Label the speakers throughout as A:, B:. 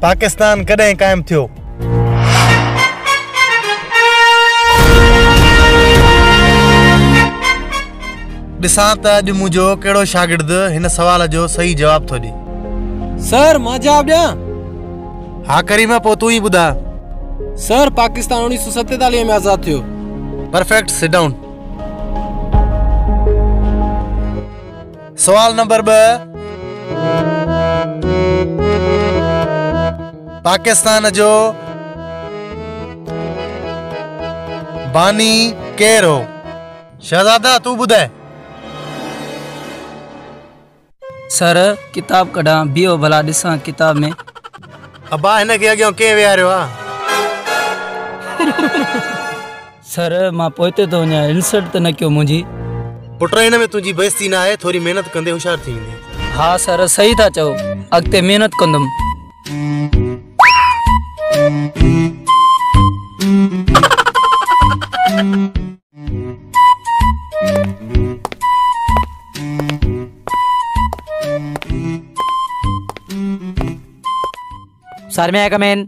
A: पाकिस्तान कॾहिं क़ाइमु थियो? ॾिसां त अॼु मुंहिंजो कहिड़ो शागिर्द हिन सवाल जो सही जवाब थो ॾे।
B: सर मां जवाब ॾियां?
A: हा करीमा, पोइ तूं ई ॿुधा।
B: सर पाकिस्तान 1947 में आज़ाद थियो।
A: Perfect, sit down. सवाल नंबर 2, पाकिस्तान जो बानी केरु हो? शहजादा तू ॿुधाए।
C: सर किताब कढा बियो भला ॾिसां किताब में।
A: अबा हिन खे अॻियां कंहिं विहारियो आहे?
C: सर मां पोइते थो वञा, इंसल्ट त न कयो मुंहिंजी।
A: पुट हिन में तुंहिंजी बेइज़ती न आहे, थोरी महिनत कंदे होशियार थी वेंदी।
C: हाँ सर सही था चओ, अॻिते महिनत कंदुमि।
D: सर में कम इन।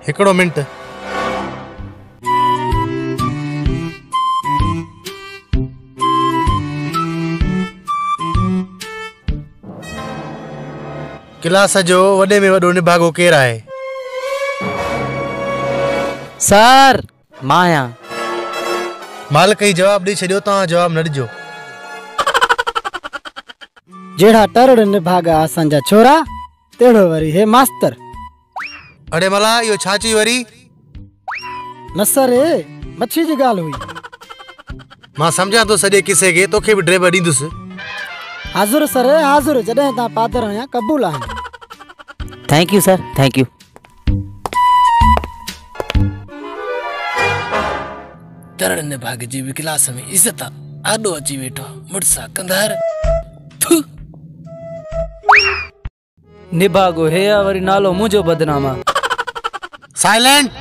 A: हिकिड़ो मिंट। क्लास जो वॾे में वॾो निभागो केरु आहे?
D: सर मां आहियां।
A: मालिक ई जवाब ॾेई छॾियो, तव्हां जवाब न ॾिजो।
E: जेड़ा टरड़ निभागा असांजा छोरा तेड़ो वरी हे मास्तर।
A: अड़े मला इहो छा चई वरी?
E: न सर मच्छी जी ॻाल्हि हुई।
A: मां सम्झां थो सॼे किसे खे, तोखे बि ड्राइवर ॾींदुसि।
E: हाज़ुर सर हाज़ुर, जॾहिं तव्हां पादर आहियां क़बूल आहिनि।
D: Thank you sir, thank you.
B: तरड़ निभाग जी भी क्लास में इज्जत आडो अची वेठो, मुड़सा कंधार।
C: निभागो हे आ, वरी नालो मुंहिंजो बदनाम आ।
A: साइलेंट।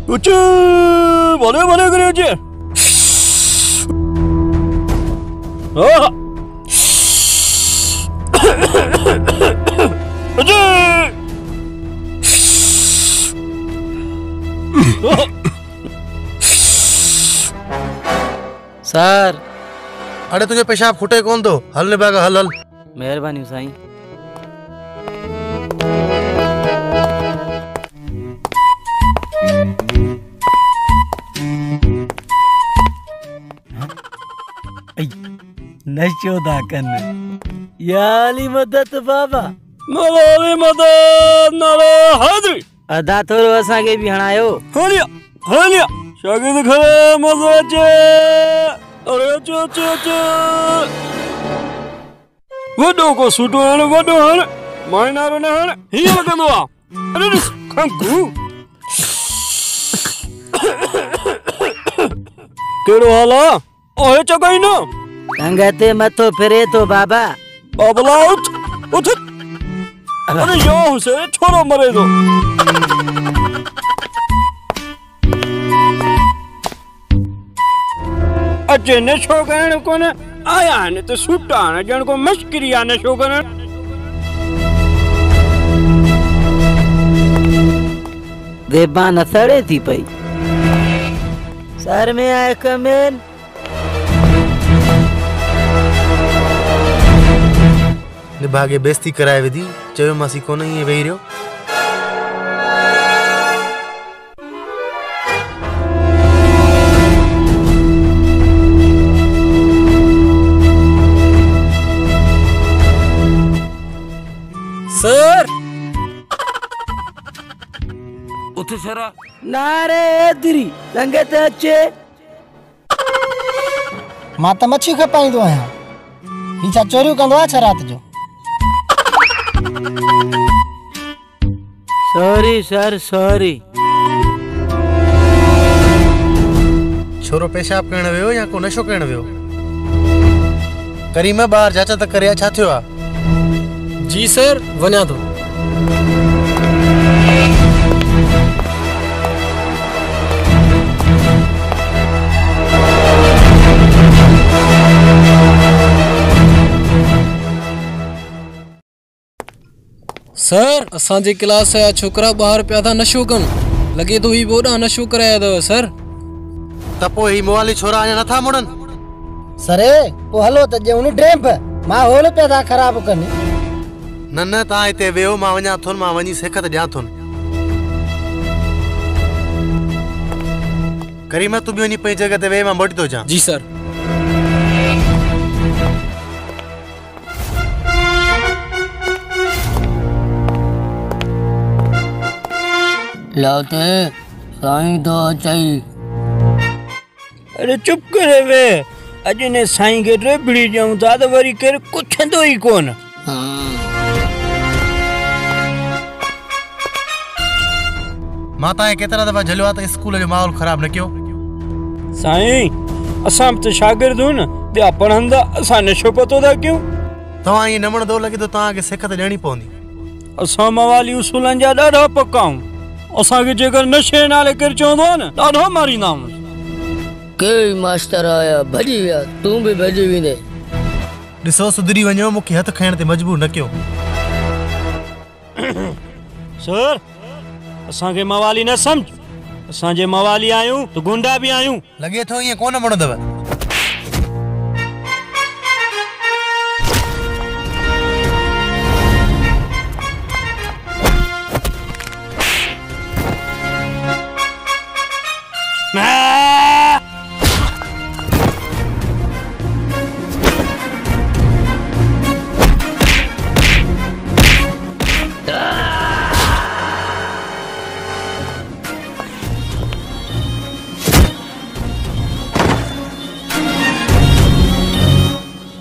B: कुछ भले भले करे जे।
C: सर
A: अड़े तुझे पेशाब खुटे कौन तो? हल निभागा, हल हल।
C: मेहरबानी साईं।
E: नशोदा कन याली मदद बाबा।
B: नाली मदद नालो हाज़री।
C: अदा थोरो असां के भी हणायो।
B: हलिया हलिया शागिर्द खड़े मज़ो अचे। अरे अचे अचे अचे। वडो को सुटो हण, वडो हण, माइनारो न हण, हीअं लॻंदो आ। अरे ॾिस खंकू। कहिड़ो हाल आ? ओए चकाई न
C: टंग ते मथो फिरे तो बाबा।
B: बाबला उठ उठ। अरे यो हुसैन छोरो मरे तो। अचे नशो करण कोन आया न तो सुटा न जण को मस्करी आ नशो करण।
C: देबान सड़े थी पई। सर में आए कमेन।
A: निभागे बेइज्जती कराए विधी, चयो मासी कोन ईअं वेही रहियो।
B: सर
C: उठ सरा नारे एदरी लंगे ते अचे।
E: मां त मच्छी खपाईंदो आहियां, ही छा चोरियूं कंदो आहे छा रात जो?
C: Sorry sir sorry.
A: छोरो पेशाब करण वियो या को नशो करण वियो? करीमा ॿाहिरि जांच त करे छा थियो आहे?
B: जी सर वञा थो।
F: सर असांजे क्लास जा छोकरा ॿाहिरि पिया था नशो कनि लॻे थो ही बोॾां नशो कराया अथव सर।
A: त पोइ ही मोवाली छोरा अञा नथा मुड़नि?
E: सर पोइ हलो त ॾियूं ड्रैम्प माहौल पिया था ख़राब कनि।
A: न न तव्हां हिते वेहो, मां वञा थो, मां वञी सिखत ॾियां थो। करीमा तूं बि वञी पंहिंजी जॻह ते वेह, मां मोटी थो अचां।
F: जी सर।
C: लाते साईं तो अचाई।
B: अरे चुप करे वे, अॼु ने साईं खे ड्रेबड़ी ॾियूं था त वरी केरु कुझंदो ई कोन।
A: मां तव्हांखे केतिरा दफ़ा झलियो आहे त स्कूल जो माहौल ख़राब न कयो।
B: साईं असां बि त शागिर्द आहियूं न, ॿिया पढ़ंदा, असां नशो पतो था कयूं।
A: तव्हां ईअं न वणंदो लॻे थो तव्हांखे सिखत ॾियणी पवंदी।
B: असां मवाली उसूलनि जा ॾाढा पका आहियूं। असांखे जेकर नशे नाले केरु चवंदो आहे न ॾाढो मारींदा आहियूं।
C: के मास्टर आया भॼी विया, तूं बि भॼी वेंदे।
A: ॾिसो सुधरी वञो, मूंखे हथ खणण ते मजबूर न कयो।
B: सर असांखे मवाली न सम्झ, असां जे मवाली आहियूं त गुंडा बि आहियूं।
A: लॻे थो ईअं कोन वणंदव।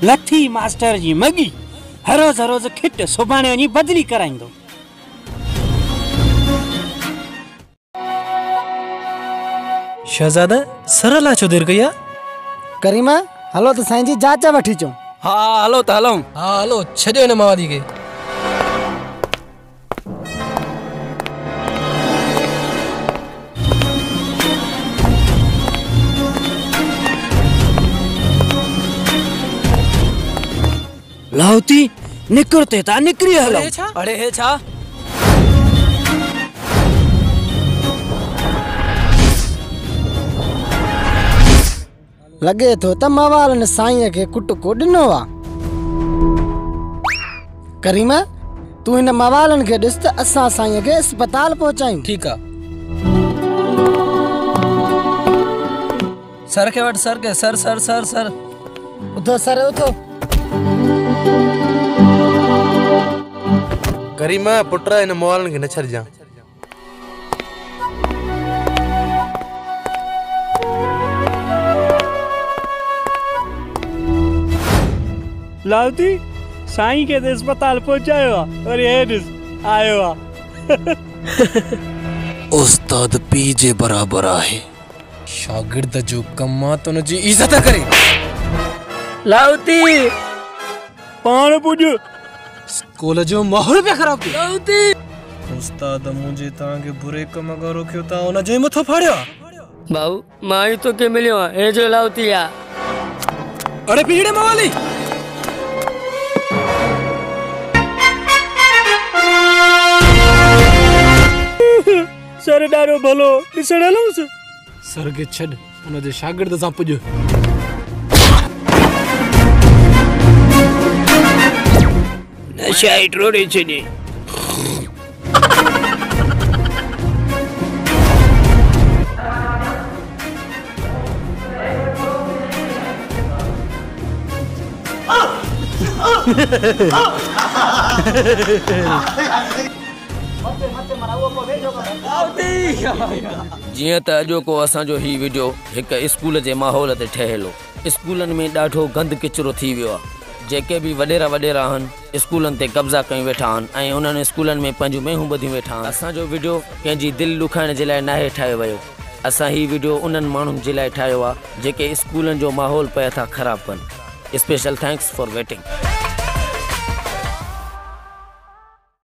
B: लथी मास्टर जी मगी हर रोज़ खिट सुभाणे वञी बदली कराईंदो।
F: शहज़ादा सरला छो देर कई आहे?
E: करीमा हलो त साईं जी जांच वठी अचूं।
F: हा हलो त हलूं। हा हलो छॾियो हिन मवाली खे।
B: लाउती निकिरते था निकरी हलो।
F: अरे हे छा?
E: लॻे थो त मवालनि साईं खे कुटको ॾिनो आहे। करीमा तूं हिन मवालनि खे ॾिस त असां साईं खे अस्पताल पहुचायूं।
F: ठीकु आहे। सर खे वटि, सर खे, सर सर सर सर
E: उथो सर उथो।
A: करीमा पुट हिन मोवालनि खे न छॾिजां।
B: लाउती साईं खे अस्पताल पहुचायो आहे और हे ॾिस आयो आहे।
F: उस्ताद पी जे बराबर आहे। शागिर्द जो कम आहे त उनजी इज़त करे।
C: लाउती
B: पाण पुॼ।
F: स्कूल जो माहौल पे खराब कयो। लाउती उस्ताद मुझे तांगे बुरे कम खां रोकियो ता उन जो मथो फाड़ियो।
C: भाऊ मां ई तोखे मिलियो आहे, हे जो लाउती आहे।
F: अरे पीड़े मवाली
B: सर ॾाढो भलो ॾिसण हलूंसि।
F: सर खे छॾ, उन जे शागिर्द सां पुॼ।
B: नशा ई टोड़े छॾे।
C: जीअं त अॼोको असांजो ही वीडियो हिकु स्कूल जे माहौल ते ठहियल हो। स्कूलनि में ॾाढो गंद किचिरो थी वियो आहे। जेके बि वॾेरा आहिनि स्कूलनि ते कब्ज़ा कयूं वेठा आहिनि ऐं उन्हनि स्कूलनि में पंहिंजूं मेहूं ॿधियूं वेठा आहिनि। असांजो वीडियो कंहिंजी दिलि ॾुखाइण जे लाइ नाहे ठाहियो वियो। असां ही वीडियो उन्हनि माण्हुनि जे लाइ ठाहियो आहे जेके स्कूलनि जो माहौल पिया था ख़राब कनि। Special thanks for waiting.